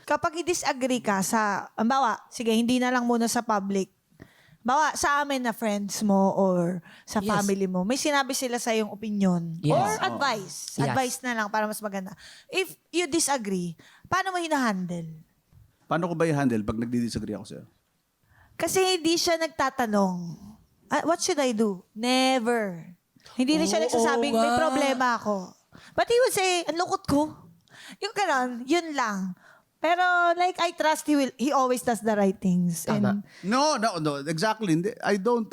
kapag i-disagree ka sa, bawa, sige, hindi na lang muna sa public. Bawa, sa amin na friends mo or sa Yes. family mo, may sinabi sila sa yung opinion. Yes. Or advice. Yes. Advice na lang para mas maganda. If you disagree, paano mo hinahandle? Paano ko ba i-handle pag nagdi-disagree ako sa'yo? Kasi hindi siya nagtatanong, what should I do? Never. Hindi rin siya Oo nagsasabing, may nga. problema ako. But he would say, ang lungkot ko. Yung ganon, yun lang. Pero like, I trust he always does the right things. Tama. And No, exactly. I don't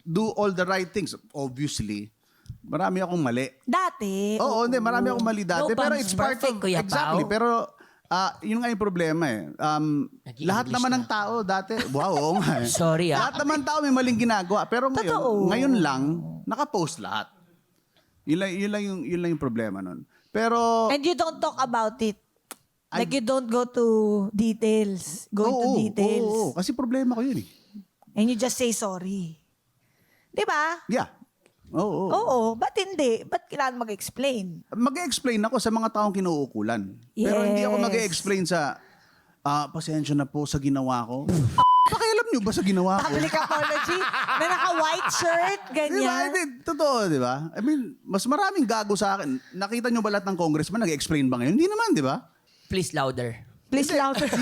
do all the right things. Obviously, marami akong mali. dati, Oo, hindi, marami akong mali dati. No pero bombs it's part perfect, of... Kuya Exactly, Pao. pero yun nga yung problema eh. Lahat Nag-i-English naman na. ng tao dati... Wow, oo nga eh. Sorry, Lahat naman tao may maling ginagawa. Pero Totoo. ngayon lang, nakapost lahat. Yun lang yung problema nun. Pero... and you don't talk about it. Like you don't go to details. Go into details. Oo, kasi problema ko yun eh. And you just say sorry. Di ba? Yeah. Oo. Oo. Ba't hindi? Ba't kailangan mag-explain? Mag-explain ako sa mga taong kinuukulan. Pero hindi ako Yes. mag-explain sa, pasensya na po sa ginawa ko. Pakialam nyo ba sa ginawa ko? Public apology na naka-white shirt, Di ba? ganyan. Hindi, totoo, di ba? I mean, mas maraming gago sa akin. Nakita nyo ba lahat ng congressman nag-explain ba ngayon? Hindi naman, di ba? Please louder. Please louder. Please.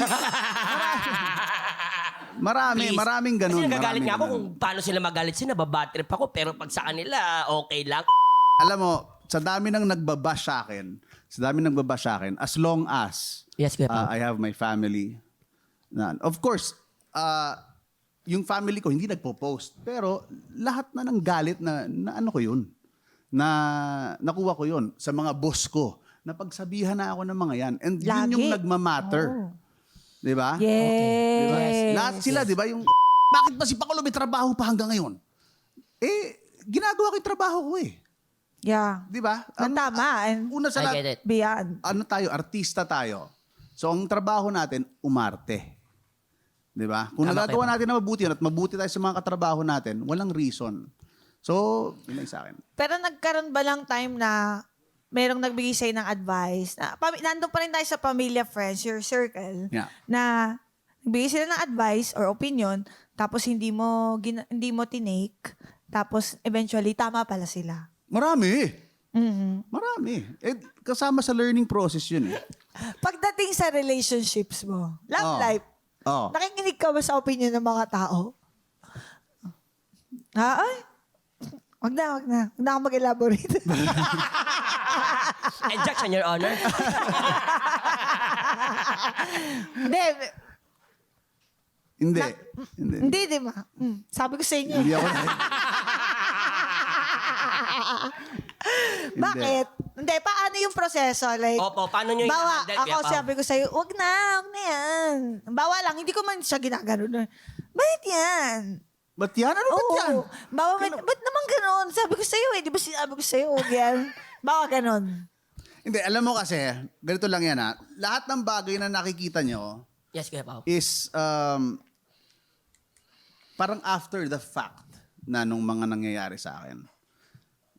Maraming ganun. Kasi nagagalit maraming nga ako ganun. kung paano sila magalit sila, babatrip ako. Pero pag sa kanila, okay lang. Alam mo, sa dami ng nagbabash sa akin, as long as Yes, Kuya Pao. I have my family. Of course, yung family ko hindi nagpo-post. Pero lahat na ng galit na ano ko yun. Na nakuha ko yun sa mga boss ko. Napagsabihan na ako ng mga yan. And Lagi. yun yung nagmamatter. Oh. Di ba? Yes. Diba? Yes, Lahat yes, sila, yes. di ba? Yung, bakit ba si Pakulo may trabaho pa hanggang ngayon? Ginagawa ko yung trabaho ko eh. Yeah. Di ba? Na tama. And Una sa I lahat, get it. beyond. ano tayo, artista tayo. So, ang trabaho natin, umarte. Di ba? Kung Tama nagagawa kayo. natin na mabuti yun at mabuti tayo sa mga katrabaho natin, walang reason. So, yun lang sa akin. Pero nagkaroon ba lang time na merong nagbigay sa'yo ng advice? Na, nandun pa rin tayo sa pamilya, friends, your circle, Yeah. na nagbigay sila ng advice or opinion, tapos hindi mo tinake, tapos eventually tama pala sila. Marami. Mhm. Marami. Kasama sa learning process yun eh. Pagdating sa relationships mo, love Oh. life, Oh. nakikinig ka ba sa opinion ng mga tao? Ay, wag na. Wag na ako mag-elaborate. Objection, Your Honor. Hindi. Hindi. Hindi. Hindi, di ba? Sabi ko sa inyo. Hindi ako Bakit? Hindi, paano yung proseso? Like, Opo, paano nyo bawa, i-handle, ako Kuya Pao? sabi ko sa'yo, wag na yan. Bawa lang, hindi ko man siya ginagano. Bakit yan? Ba't yan? Ano ba't yan? Bawa, ba't naman ganon? Sabi ko sa'yo di ba sinabi ko sa'yo, wag yan? Bawa ganon. Hindi, alam mo kasi, ganito lang yan ha. Lahat ng bagay na nakikita nyo Yes, Kuya Pao. is parang after the fact na nung mga nangyayari sa akin.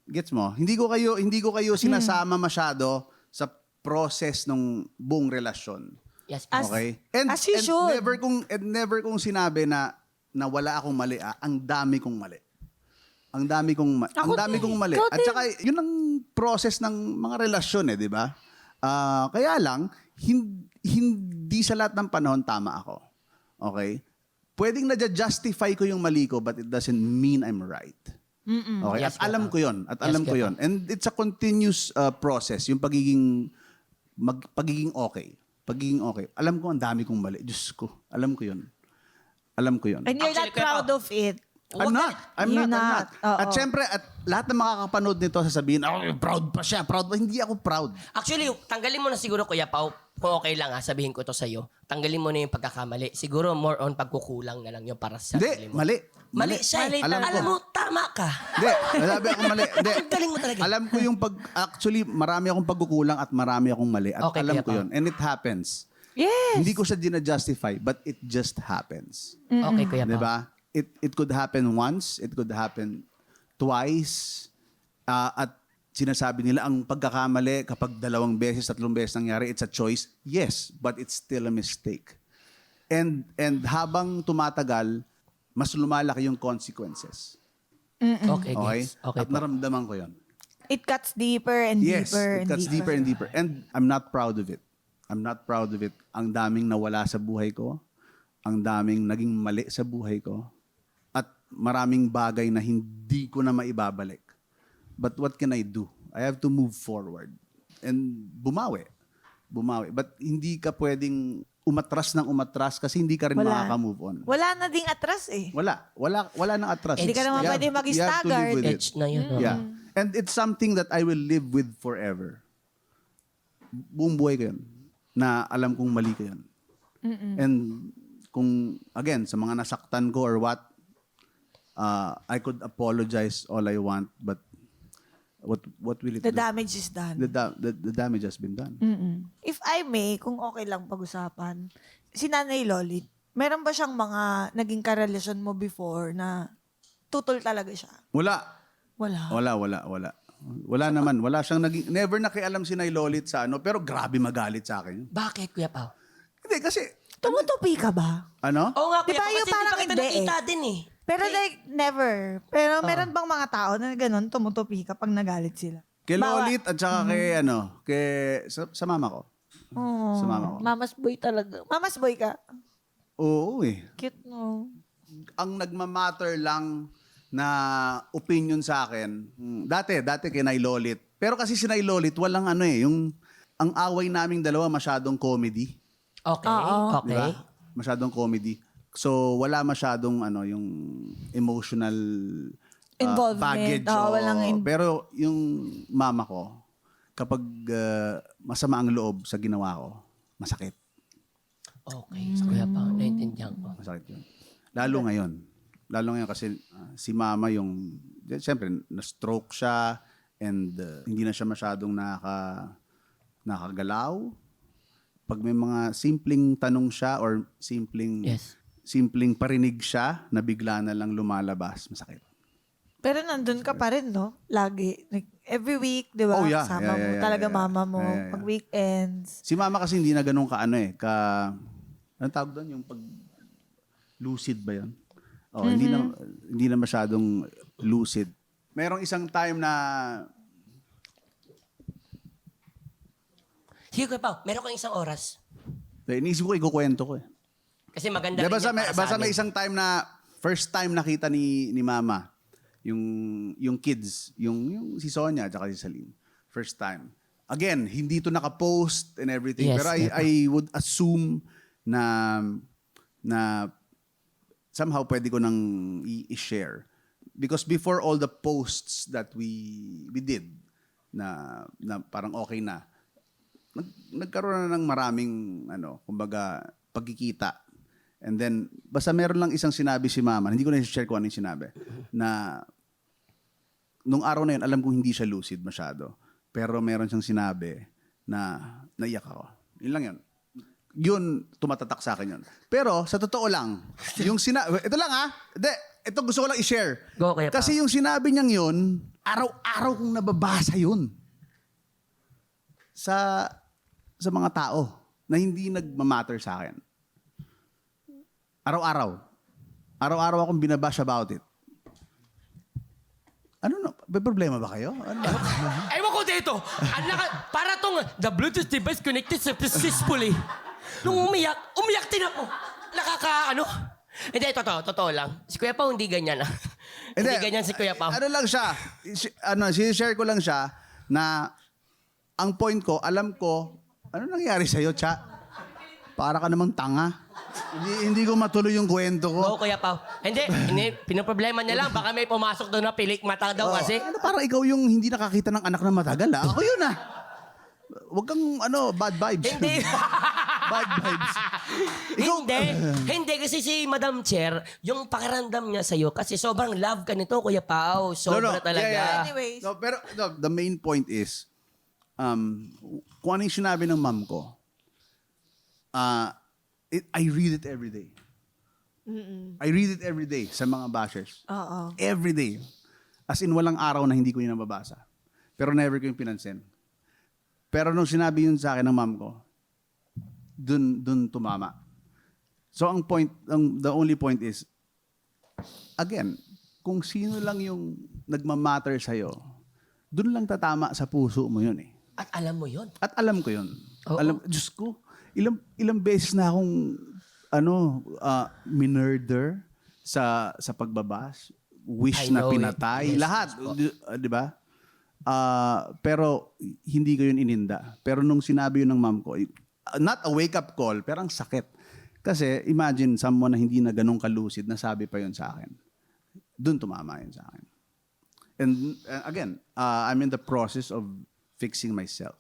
Gets mo? Hindi ko kayo sinasama masyado sa process ng buong relasyon. Yes, As- Okay? as you should. Never kong sinabi na wala akong mali. Ang dami kong mali. Ang dami kong mali. Ikaw At din. saka, yun ang process ng mga relasyon di ba? Kaya lang, hindi sa lahat ng panahon tama ako. Okay? Pwedeng na-justify ko yung mali ko, but it doesn't mean I'm right. Okay? Yes, At alam ko yun. Yes, ko yun. And it's a continuous process, yung pagiging okay. Pagiging okay. Alam ko, ang dami kong mali. Diyos ko. Alam ko yun. And you're Actually, not Kuya proud Pao, of it. I'm not. You're not. Oo. At syempre, lahat ng makakapanood nito sasabihin, proud pa siya, proud pa. Hindi ako proud. Actually, tanggalin mo na siguro, Kuya Pao, kung okay lang sabihin ko to sa'yo. Tanggalin mo na yung pagkakamali. Siguro more on pagkukulang na lang yung para sa sarili Hindi, mo. mali. Mali siya. Mali Alam ko. mo, tama ka. Hindi, sabi ako mali. Hindi. Ang galing mo talaga. Alam ko yung actually, marami akong pagkukulang at marami akong mali. At Okay, alam Kuya ko Pao. yun. And it happens. Yes. Hindi ko siya dina-justify, but it just happens. Okay, Kuya Pao. Di ba? It could happen once, it could happen twice, at sinasabi nila ang pagkakamali kapag 2 beses, 3 beses nangyari, it's a choice. Yes, but it's still a mistake. And habang tumatagal, mas lumalaki yung consequences. Okay, Okay? gets. Okay At po. naramdaman ko yon. It cuts deeper and Yes, deeper it cuts deeper and deeper. And I'm not proud of it. I'm not proud of it. Ang daming nawala sa buhay ko. Ang daming naging mali sa buhay ko. At maraming bagay na hindi ko na maibabalik. But what can I do? I have to move forward. And bumawi. But hindi ka pwedeng umatras kasi hindi ka rin makaka-move on. Wala na ding atras eh. Wala nang atras. Hindi ka naman You have- pwede you have to live mag-staggered. with it. Edge na yun. Yeah. And it's something that I will live with forever. Buong buhay ko yun. Na alam kong mali ko yun. And kung, again, sa mga nasaktan ko or what, I could apologize all I want, but what will it The do? damage is done. The damage has been done. If I may, kung okay lang pag-usapan, si Nanay Lolit, meron ba siyang mga naging karelasyon mo before na tutol talaga siya? Wala. Wala. Wala naman. Wala siyang naging, never nakialam si Nay Lolit sa ano, pero grabe magalit sa akin. Bakit, Kuya Pao? Hindi, kasi, Tumutupi ka ba? ano? Oo nga, Di Kuya ba Pao, yung kasi di parang pa kita hindi nakita din eh. Pero like, never. Pero meron bang mga tao na gano'n, tumutupi kapag nagalit sila? Kay Bawa- Lolit at saka sa mama ko. Oh, Sa mama ko. Mamas boy talaga. Mamas boy ka? Oo eh. Cute, no? Ang nagmamatter lang na opinion sa akin, dati kay Nay Lolit. Pero kasi si Nay Lolit, walang ano eh, ang away naming dalawa masyadong comedy. Okay, Oo. Di okay. ba? Masyadong comedy. So, wala masyadong yung emotional Involvement. baggage. Oo, walang pero yung mama ko, kapag masama ang loob sa ginawa ko, masakit. Okay, so Kuya Pao, naiintindihan ko. Masakit yun. Lalo ngayon. Lalo ngayon kasi si mama yung, siyempre, na-stroke siya and hindi na siya masyadong nakagalaw. Pag may mga simpleng tanong siya or Yes. simpleng parinig siya na bigla na lang lumalabas, masakit. Pero nandun ka pa rin, no? Lagi. Like, every week, di ba? Oh, yeah. Kasama mo. Yeah. Talaga mama mo. Yeah. Pag weekends. Si mama kasi hindi na ganun anong tawag doon? Yung pag lucid ba yun? Oh, hindi na masyadong lucid. Merong isang time na Sige, Kuya Pao, meron kang isang oras. iniisip ko, ikukwento ko eh. Kasi maganda Di ba rin yan para sa basta may amin. isang time na first time nakita ni mama yung kids, yung si Sonia at si Celine. First time. Again, hindi to naka-post and everything. Yes, pero yeah. I would assume na somehow pwede ko nang i-share. Because before all the posts that we did na parang okay na, nagkaroon na ng maraming kumbaga pagkikita. And then basta meron lang isang sinabi si mama, hindi ko na i-share kung ano yung sinabi, na nung araw na yun, alam kong hindi siya lucid masyado. Pero meron siyang sinabi na naiyak ako. Yun lang yun. Yun, tumatatak sa akin yun. Pero sa totoo lang, yung ito lang ito gusto ko lang i-share. Go, Kuya Pao. Kasi yung sinabi niyang yun, araw-araw kong nababasa yun. Sa mga tao na hindi nagmamatter sa akin. Araw-araw. Araw-araw akong binabash about it. Ano na? May problema ba kayo? Ano ba? Ewan ko dito. Para tong the Bluetooth device connected successfully. Nung umiyak din ako. Hindi, totoo lang. Si Kuya Pao hindi ganyan. Hindi ganyan si Kuya Pao. Ano lang siya, share ko lang siya na ang point ko, alam ko, ano nangyari sa'yo, Cha? Para ka namang tanga. Hindi ko matuloy yung kwento ko. Oo, Kuya Pao. Hindi. Pinoproblema niya lang. Baka may pumasok doon na pilik mata daw kasi. Ano, parang ikaw yung hindi nakakita ng anak na matagal, ah? Ako yun, ah. Huwag kang, bad vibes. Hindi. Bad vibes. Hindi kasi si Madam Chair, yung pakiramdam niya sa'yo, kasi sobrang love ka nito, Kuya Pao. Sobra talaga. Yeah. Anyways. No, pero the main point is, kung ano yung sinabi ng mom ko, I read it every day. I read it every day sa mga bashers. Oo. Every day. As in, walang araw na hindi ko yung nababasa. Pero never ko yung pinansin. Pero nung sinabi yun sa akin ng mom ko, dun tumama. So the only point is, again, kung sino lang yung nagmamatter sa'yo, dun lang tatama sa puso mo yun eh. At alam mo yun. At alam ko yun. Oo. Diyos ko, ilang beses na akong minurder sa pagbabash, wish I na know it. pinatay, Yes, lahat, yes po. di ba? Pero hindi ko yun ininda. Pero nung sinabi yun ng mom ko, not a wake-up call, pero ang sakit. Kasi imagine someone na hindi na ganun kalucid, nasabi pa yun sa akin. Doon tumama yun sa akin. And again, I'm in the process of fixing myself.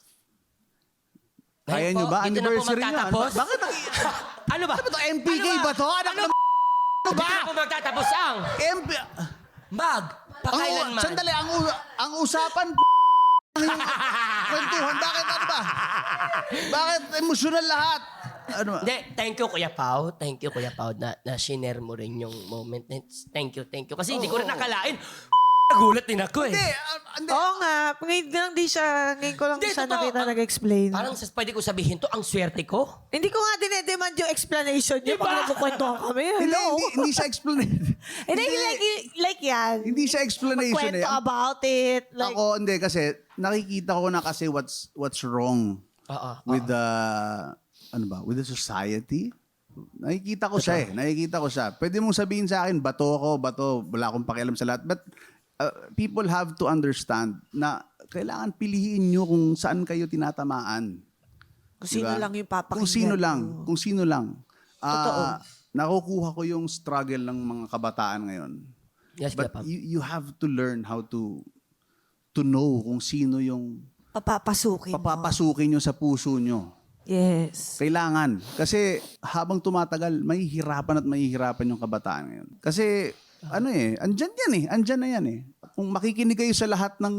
Kaya Ngayon nyo po, ba? dito na po Anniversary nyo. magtatapos? Bakit? Ano ba? Ano ba to? MPK ba to? Anak Ano ng Dito na po magtatapos ang mag. Pakailanman. Sandali, ang usapan kwentuhan. Bakit ano ba? Bakit emosyonal lahat? Ano ba? Hindi, thank you Kuya Pao. Thank you Kuya Pao na shinare mo rin yung moment. Thank you. Kasi hindi ko rin nakalain. Nagulat din ako eh. Hindi. Oo nga, ngayon ko lang Hindi, siya totoo. nakita nag-explain. Parang pwede ko sabihin to, ang swerte ko. Hindi ko nga dinedemand yung explanation niya Diba? pag nagkukwentuhan kami. Hindi, Hello? hindi siya explanation. Hindi, like yan. Hindi siya explanation Magkwento eh. about it. Like, Ako, hindi kasi nakikita ko na kasi what's wrong with the with the society. Nakikita ko siya eh. Nakikita ko siya. Pwede mong sabihin sa akin, bato, wala akong pakialam sa lahat. But people have to understand na kailangan piliin nyo kung saan kayo tinatamaan. kung sino Diba? lang yung papakinggan. Kung sino lang. Totoo. Nakukuha ko yung struggle ng mga kabataan ngayon. Yes, But Kuya Pao. you have to learn how to know kung sino yung Papapasukin mo. papapasukin nyo sa puso nyo. Yes. Kailangan. Kasi habang tumatagal, mahihirapan yung kabataan ngayon. Kasi, andyan na yan eh. Kung makikinig kayo sa lahat ng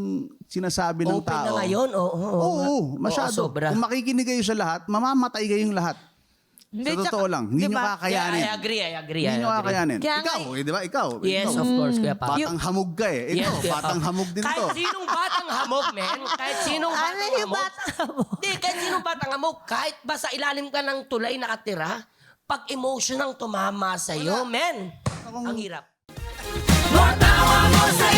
sinasabi ng Open tao. na ngayon. Oo, masyado. sobra. Kung makikinig kayo sa lahat, mamamatay kayong lahat. Hindi, Sa totoo lang, hindi nyo diba? kakayanin. I agree. Hindi nyo kakayanin. Kaya nga Ikaw, di ba? Ikaw. Yes, ikaw. of course, Kuya Pao. Batang hamog ka eh. Yes, Ikaw, Kuya Pao. batang hamog din to. Kahit sinong batang hamog, men. Kahit sinong Ano batang yung hamog. bata mo? Hindi, kahit sinong batang hamog. Kahit ba sa ilalim ka ng tulay nakatira, pag emotion ang tumama sa'yo, men. Ang hirap. Matawa mo sa